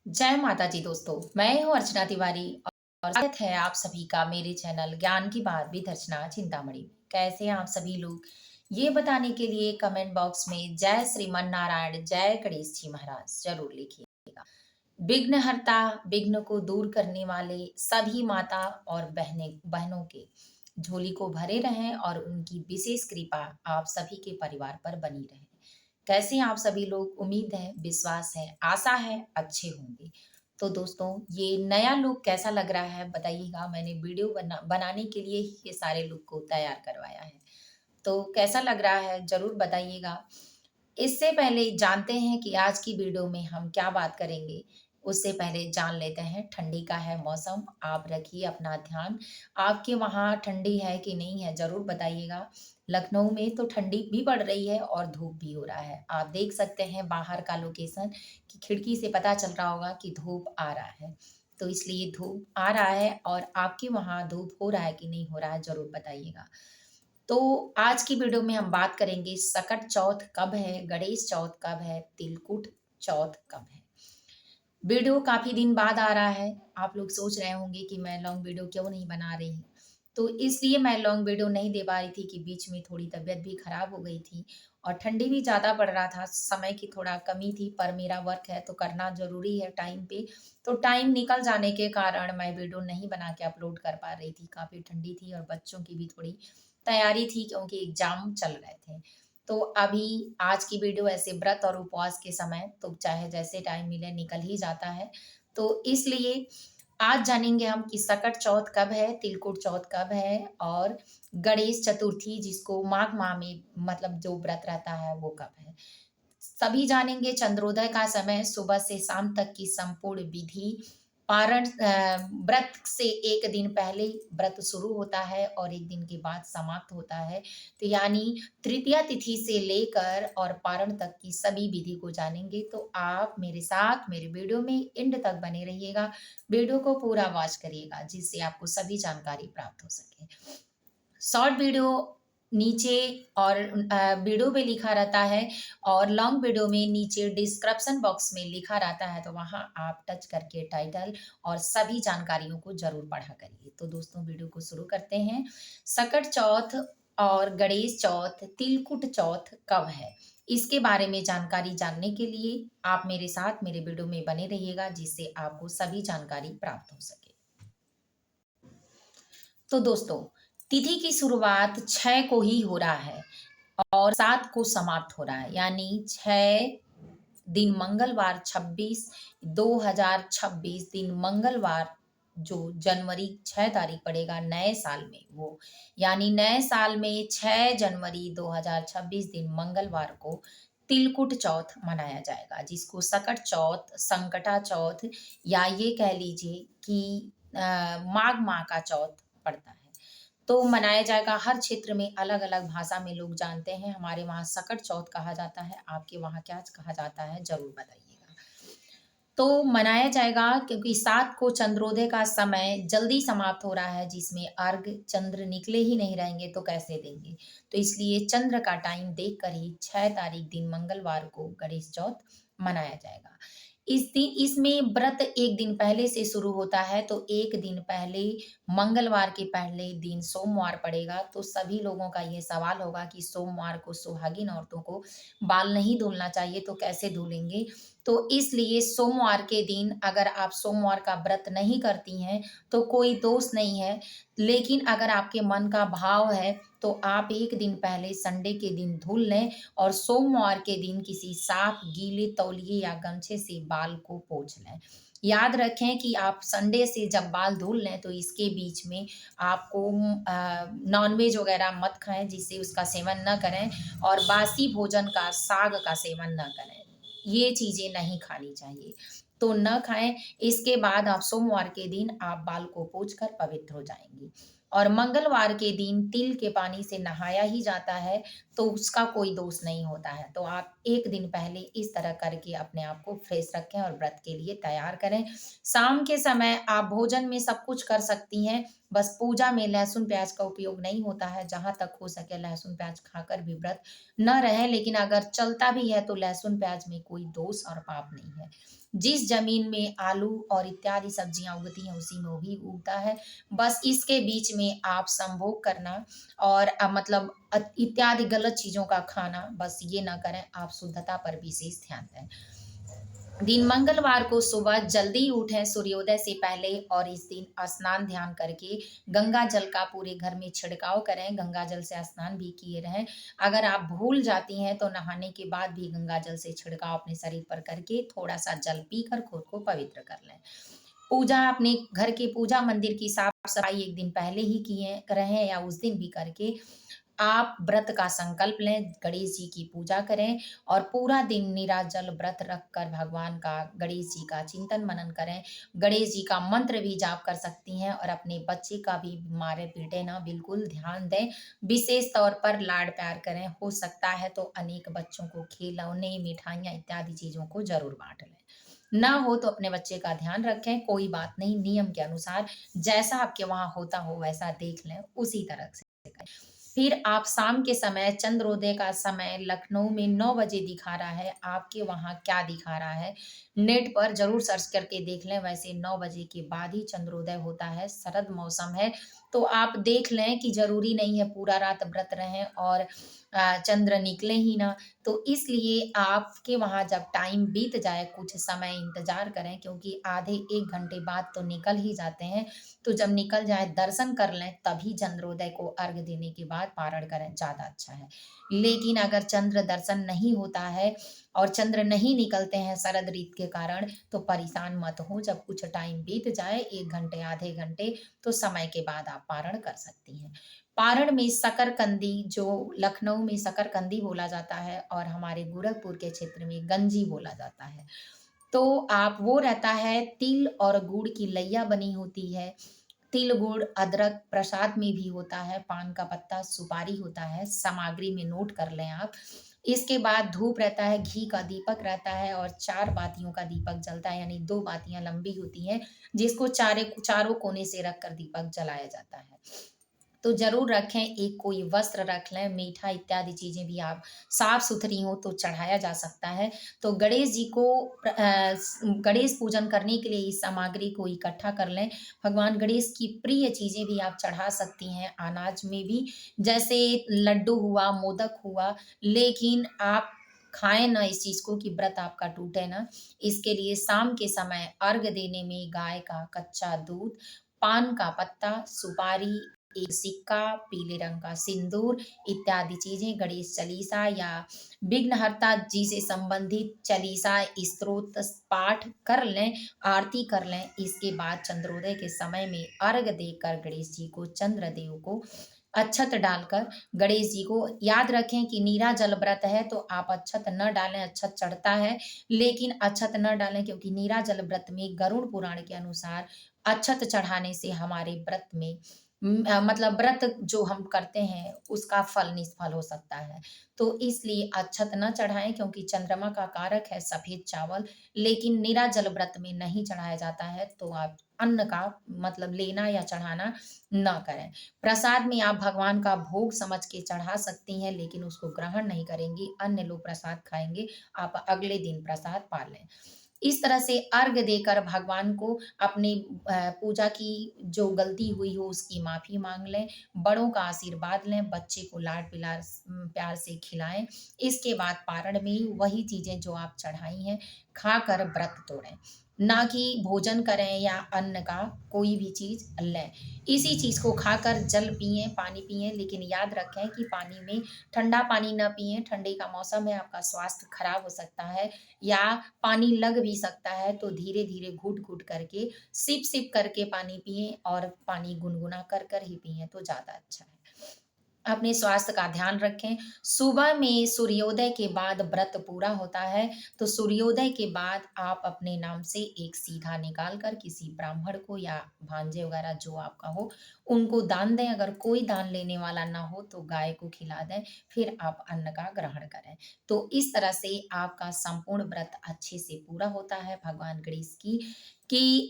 जय माता जी दोस्तों, मैं हूँ अर्चना तिवारी और स्वागत है आप सभी का मेरे चैनल ज्ञान की बात विद अर्चना चिंतामणि में। कैसे हैं आप सभी लोग? ये बताने के लिए कमेंट बॉक्स में जय श्रीमन नारायण जय गणेश जी महाराज जरूर लिखिएगा। विघ्नहर्ता, विघ्न को दूर करने वाले सभी माता और बहनों के झोली को भरे रहें और उनकी विशेष कृपा आप सभी के परिवार पर बनी रहे। कैसे हैं आप सभी लोग? उम्मीद है, विश्वास है, आशा है अच्छे होंगे। तो दोस्तों, ये नया लुक कैसा लग रहा है बताइएगा। मैंने वीडियो बनाने के लिए ही ये सारे लुक को तैयार करवाया है। तो कैसा लग रहा है ज़रूर बताइएगा। इससे पहले जानते हैं कि आज की वीडियो में हम क्या बात करेंगे। उससे पहले जान लेते हैं, ठंडी का है मौसम, आप रखिए अपना ध्यान। आपके वहाँ ठंडी है कि नहीं है ज़रूर बताइएगा। लखनऊ में तो ठंडी भी पड़ रही है और धूप भी हो रहा है। आप देख सकते हैं बाहर का लोकेशन कि खिड़की से पता चल रहा होगा कि धूप आ रहा है। तो इसलिए धूप आ रहा है और आपके वहाँ धूप हो रहा है कि नहीं हो रहा है ज़रूर बताइएगा। तो आज की वीडियो में हम बात करेंगे सकट चौथ कब है, गणेश चौथ कब है, तिलकुट चौथ कब है। वीडियो काफ़ी दिन बाद आ रहा है। आप लोग सोच रहे होंगे कि मैं लॉन्ग वीडियो क्यों नहीं बना रही। तो इसलिए मैं लॉन्ग वीडियो नहीं दे पा रही थी कि बीच में थोड़ी तबीयत भी खराब हो गई थी और ठंडी भी ज़्यादा पड़ रहा था, समय की थोड़ा कमी थी, पर मेरा वर्क है तो करना ज़रूरी है टाइम पे। तो टाइम निकल जाने के कारण मैं वीडियो नहीं बना के अपलोड कर पा रही थी। काफ़ी ठंडी थी और बच्चों की भी थोड़ी तैयारी थी क्योंकि एग्ज़ाम चल रहे थे। तो अभी आज की वीडियो ऐसे व्रत और उपवास के समय तो चाहे जैसे टाइम मिले निकल ही जाता है। तो इसलिए आज जानेंगे हम कि सकट चौथ कब है, तिलकुट चौथ कब है और गणेश चतुर्थी जिसको माघ माह में मतलब जो व्रत रहता है वो कब है। सभी जानेंगे चंद्रोदय का समय, सुबह से शाम तक की संपूर्ण विधि, पारण व्रत से एक दिन पहले व्रत शुरू होता है और एक दिन के बाद समाप्त होता है। तो यानी तृतीया तिथि से लेकर और पारण तक की सभी विधि को जानेंगे। तो आप मेरे साथ मेरे वीडियो में एंड तक बने रहिएगा। वीडियो को पूरा वॉच करिएगा जिससे आपको सभी जानकारी प्राप्त हो सके। शॉर्ट वीडियो नीचे और वीडियो पे लिखा रहता है और लॉन्ग वीडियो में नीचे डिस्क्रिप्शन बॉक्स में लिखा रहता है, तो वहाँ आप टच करके टाइटल और सभी जानकारियों को ज़रूर पढ़ा करिए। तो दोस्तों वीडियो को शुरू करते हैं। सकट चौथ और गणेश चौथ, तिलकुट चौथ कब है? इसके बारे में जानकारी जानने के लिए आप मेरे साथ मेरे वीडियो में बने रहिएगा जिससे आपको सभी जानकारी प्राप्त हो सके। तो दोस्तों, तिथि की शुरुआत 6 को ही हो रहा है और 7 को समाप्त हो रहा है, यानी 6 दिन मंगलवार 26/2026 दिन मंगलवार जो जनवरी 6 तारीख पड़ेगा नए साल में वो, यानी नए साल में 6 जनवरी 2026 दिन मंगलवार को तिलकुट चौथ मनाया जाएगा जिसको सकट चौथ, संकटा चौथ या ये कह लीजिए कि माघ माह का चौथ पड़ता है। तो मनाया जाएगा। हर क्षेत्र में अलग-अलग भाषा में लोग जानते हैं। हमारे वहाँ सकट चौथ कहा जाता है, आपके वहाँ क्या कहा जाता है ज़रूर बताइएगा। तो मनाया जाएगा क्योंकि 7 को चंद्रोदय का समय जल्दी समाप्त हो रहा है जिसमें अर्घ चंद्र निकले ही नहीं रहेंगे तो कैसे देंगे। तो इसलिए चंद्र का टाइम देखकर ही 6 तारीख दिन मंगलवार को गणेश चौथ मनाया जाएगा। इस दिन इसमें व्रत 1 दिन पहले से शुरू होता है, तो 1 दिन पहले मंगलवार के पहले दिन सोमवार पड़ेगा। तो सभी लोगों का ये सवाल होगा कि सोमवार को सुहागिन औरतों को बाल नहीं धुलना चाहिए तो कैसे धुलेंगे? तो इसलिए सोमवार के दिन अगर आप सोमवार का व्रत नहीं करती हैं तो कोई दोष नहीं है। लेकिन अगर आपके मन का भाव है तो आप 1 दिन पहले संडे के दिन धुल लें और सोमवार के दिन किसी साफ गीले तौलिए या गमछे से बाल को पोंछ लें। याद रखें कि आप संडे से जब बाल धुल लें तो इसके बीच में आपको नॉन-वेज वगैरह मत खाएँ जिससे उसका सेवन ना करें और बासी भोजन का, साग का सेवन ना करें। ये चीज़ें नहीं खानी चाहिए। तो न खाएँ, इसके बाद आप सोमवार के दिन आप बाल को पोंछ कर पवित्र हो जाएँगी। और मंगलवार के दिन तिल के पानी से नहाया ही जाता है, तो उसका कोई दोष नहीं होता है। तो आप 1 दिन पहले इस तरह करके अपने आप को फ्रेश रखें और व्रत के लिए तैयार करें। शाम के समय आप भोजन में सब कुछ कर सकती हैं, बस पूजा में लहसुन-प्याज का उपयोग नहीं होता है। जहाँ तक हो सके लहसुन-प्याज खाकर भी व्रत न रहें, लेकिन अगर चलता भी है तो लहसुन-प्याज में कोई दोष और पाप नहीं है। जिस ज़मीन में आलू और इत्यादि सब्जियाँ उगती हैं, उसी में वो भी उगता है। बस इसके बीच में आप संभोग करना और मतलब इत्यादि गलत चीज़ों का खाना बस ये ना करें, आप शुद्धता पर विशेष ध्यान दें। दिन मंगलवार को सुबह जल्दी उठें सूर्योदय से पहले और इस दिन स्नान ध्यान करके गंगा जल का पूरे घर में छिड़काव करें, गंगा जल से स्नान भी किए रहें। अगर आप भूल जाती हैं तो नहाने के बाद भी गंगा जल से छिड़काव अपने शरीर पर करके थोड़ा-सा जल पीकर खुद को पवित्र कर लें। पूजा अपने घर के पूजा मंदिर की साफ-सफाई 1 दिन पहले ही किए रहें या उस दिन भी करके आप व्रत का संकल्प लें, गणेश जी की पूजा करें और पूरा दिन निराजल व्रत रखकर भगवान का, गणेश जी का चिंतन-मनन करें। गणेश जी का मंत्र भी जाप कर सकती हैं और अपने बच्चे का भी मारे-पीटे ना, बिल्कुल ध्यान दें। विशेष तौर पर लाड-प्यार करें, हो सकता है तो अनेक बच्चों को खिलौने, मिठाइयाँ इत्यादि चीज़ों को ज़रूर बाँट लें। ना हो तो अपने बच्चे का ध्यान रखें, कोई बात नहीं, नियम के अनुसार जैसा आपके वहाँ होता हो वैसा देख लें, उसी तरह से करें। फिर आप शाम के समय चंद्रोदय का समय लखनऊ में 9 बजे दिखा रहा है, आपके वहाँ क्या दिखा रहा है? नेट पर ज़रूर सर्च करके देख लें, वैसे 9 बजे के बाद ही चंद्रोदय होता है, शरद मौसम है, तो आप देख लें कि ज़रूरी नहीं है पूरा रात व्रत रहें और चंद्र निकले ही ना। तो इसलिए आपके वहाँ जब टाइम बीत जाए, कुछ समय इंतज़ार करें क्योंकि आधे 1 घंटे बाद तो निकल ही जाते हैं। तो जब निकल जाए दर्शन कर लें, तभी चंद्रोदय को अर्घ देने के बाद पारण करें, ज़्यादा अच्छा है। लेकिन अगर चंद्र दर्शन नहीं होता है और चंद्र नहीं निकलते हैं शरद ऋतु के कारण, तो परेशान मत हों, जब कुछ टाइम बीत जाए 1 घंटे, आधे घंटे, तो समय के बाद आप पारण कर सकती हैं। पारण में शकरकंदी, जो लखनऊ में शकरकंदी बोला जाता है और हमारे गोरखपुर के क्षेत्र में गंजी बोला जाता है। तो आप वो रहता है, तिल और गुड़ की लैया बनी होती है। तिल, गुड़, अदरक प्रसाद में भी होता है, पान का पत्ता, सुपारी होता है, सामग्री में नोट कर लें आप। इसके बाद धूप रहता है, घी का दीपक रहता है और 4 बातियों का दीपक जलता है, यानी 2 बातियाँ लंबी होती हैं, जिसको चारों कोने से रखकर दीपक जलाया जाता है। तो ज़रूर रखें, एक कोई वस्त्र रख लें, मीठा इत्यादि चीज़ें भी आप साफ-सुथरी हों तो चढ़ाया जा सकता है। तो गणेश जी को गणेश पूजन करने के लिए इस सामग्री को इकट्ठा कर लें। भगवान गणेश की प्रिय चीज़ें भी आप चढ़ा सकती हैं अनाज में भी, जैसे लड्डू हुआ, मोदक हुआ, लेकिन आप खाएँ ना इस चीज़ को कि व्रत आपका टूटे ना। इसके लिए शाम के समय अर्घ देने में गाय का कच्चा दूध, पान का पत्ता, सुपारी, एक सिक्का, पीले रंग का सिंदूर इत्यादि चीज़ें, गणेश चालीसा या विघ्नहर्ता जी से संबंधित चालीसा, स्तोत्र पाठ कर लें, आरती कर लें। इसके बाद चंद्रोदय के समय में अर्घ देकर गणेश जी को, चंद्रदेव को अक्षत डालकर गणेश जी को, याद रखें कि नीराजल व्रत है तो आप अक्षत न डालें, अक्षत चढ़ता है, लेकिन अक्षत न डालें क्योंकि नीराजल व्रत में गरुड़ पुराण के अनुसार अक्षत चढ़ाने से हमारे व्रत में मतलब व्रत जो हम करते हैं उसका फल निष्फल हो सकता है। तो इसलिए अक्षत न चढ़ाएँ क्योंकि चंद्रमा का कारक है सफ़ेद चावल, लेकिन निराजल व्रत में नहीं चढ़ाया जाता है, तो आप अन्न का मतलब लेना या चढ़ाना ना करें। प्रसाद में आप भगवान का भोग समझ के चढ़ा सकती हैं, लेकिन उसको ग्रहण नहीं करेंगी, अन्य लोग प्रसाद खाएँगे, आप अगले दिन प्रसाद पा लें। इस तरह से अर्घ देकर भगवान को अपनी पूजा की जो गलती हुई हो उसकी माफ़ी माँग लें, बड़ों का आशीर्वाद लें, बच्चे को लाड-प्यार प्यार से खिलाएँ। इसके बाद पारण में वही चीज़ें जो आप चढ़ाई हैं, खाकर व्रत तोड़ें। ना कि भोजन करें या अन्न का कोई भी चीज़ लें। इसी चीज़ को खाकर जल पिएँ, पानी पिएँ, लेकिन याद रखें कि पानी में ठंडा पानी ना पिएँ, ठंडी का मौसम है, आपका स्वास्थ्य खराब हो सकता है या पानी लग भी सकता है, तो धीरे-धीरे घूँट-घूँट करके, सिप-सिप करके पानी पिएँ और पानी गुनगुना कर कर ही पिएँ तो ज़्यादा अच्छा है। अपने स्वास्थ्य का ध्यान रखें। सुबह में सूर्योदय के बाद व्रत पूरा होता है, तो सूर्योदय के बाद आप अपने नाम से एक सीधा निकाल कर किसी ब्राह्मण को या भांजे वगैरह जो आपका हो, उनको दान दें। अगर कोई दान लेने वाला ना हो, तो गाय को खिला दें, फिर आप अन्न का ग्रहण करें। तो इस तरह से आपका संपूर्ण व्रत अच्छे से पूरा होता है। भगवान गणेश की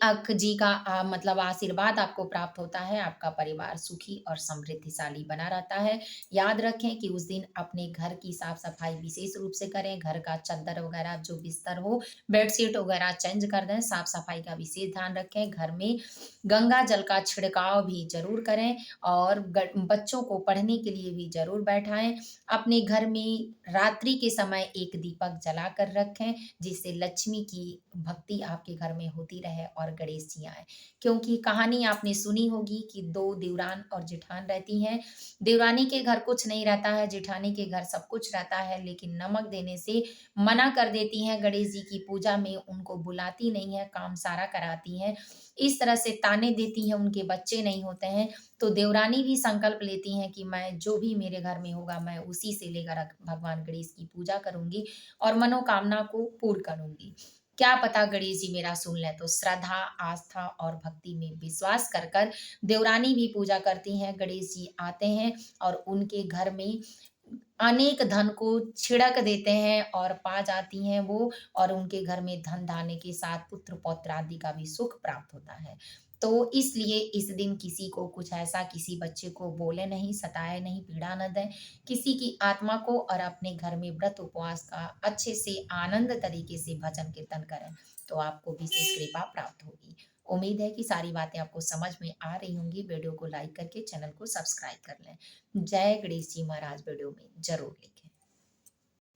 अक जी का मतलब आशीर्वाद आपको प्राप्त होता है, आपका परिवार सुखी और समृद्धिशाली बना रहता है। याद रखें कि उस दिन अपने घर की साफ-सफाई विशेष रूप से करें, घर का चद्दर वगैरह जो बिस्तर हो, बेडशीट वगैरह चेंज कर दें, साफ-सफाई का विशेष ध्यान रखें। घर में गंगा जल का छिड़काव भी ज़रूर करें और ग बच्चों को पढ़ने के लिए भी ज़रूर बैठाएँ। अपने घर में रात्रि के समय एक दीपक जला कर रखें, जिससे लक्ष्मी की भक्ति आपके घर में होती रहे और गणेश जी आएँ। क्योंकि कहानी आपने सुनी होगी कि 2 देवरान और जेठान रहती हैं। देवरानी के घर कुछ नहीं रहता है, जेठानी के घर सब कुछ रहता है, लेकिन नमक देने से मना कर देती हैं गणेश जी की पूजा में, उनको बुलाती नहीं है, काम सारा कराती हैं। इस तरह से ताने देती हैं, उनके बच्चे नहीं होते हैं, तो देवरानी भी संकल्प लेती हैं कि मैं जो भी मेरे घर में होगा, मैं उसी से लेकर भगवान गणेश की पूजा करूँगी और मनोकामना को पूर्ण करूँगी। क्या पता गणेश जी मेरा सुन लें, तो श्रद्धा, आस्था और भक्ति में विश्वास कर देवरानी भी पूजा करती हैं, गणेश जी आते हैं और उनके घर में अनेक धन को छिड़क देते हैं और पा जाती हैं वो, और उनके घर में धन-धान्य के साथ पुत्र-पौत्र आदि का भी सुख प्राप्त होता है। तो इसलिए इस दिन किसी को कुछ ऐसा किसी बच्चे को बोले नहीं, सताए नहीं, पीड़ा ना दें। किसी की आत्मा को और अपने घर में व्रत उपवास का अच्छे से आनंद तरीके से भजन कीर्तन करें, तो आपको विशेष कृपा प्राप्त होगी। उम्मीद है कि सारी बातें आपको समझ में आ रही होंगी। वीडियो को लाइक करके चैनल को सब्सक्राइब कर लें। जय गणेश जी महाराज वीडियो में ज़रूर लिखें।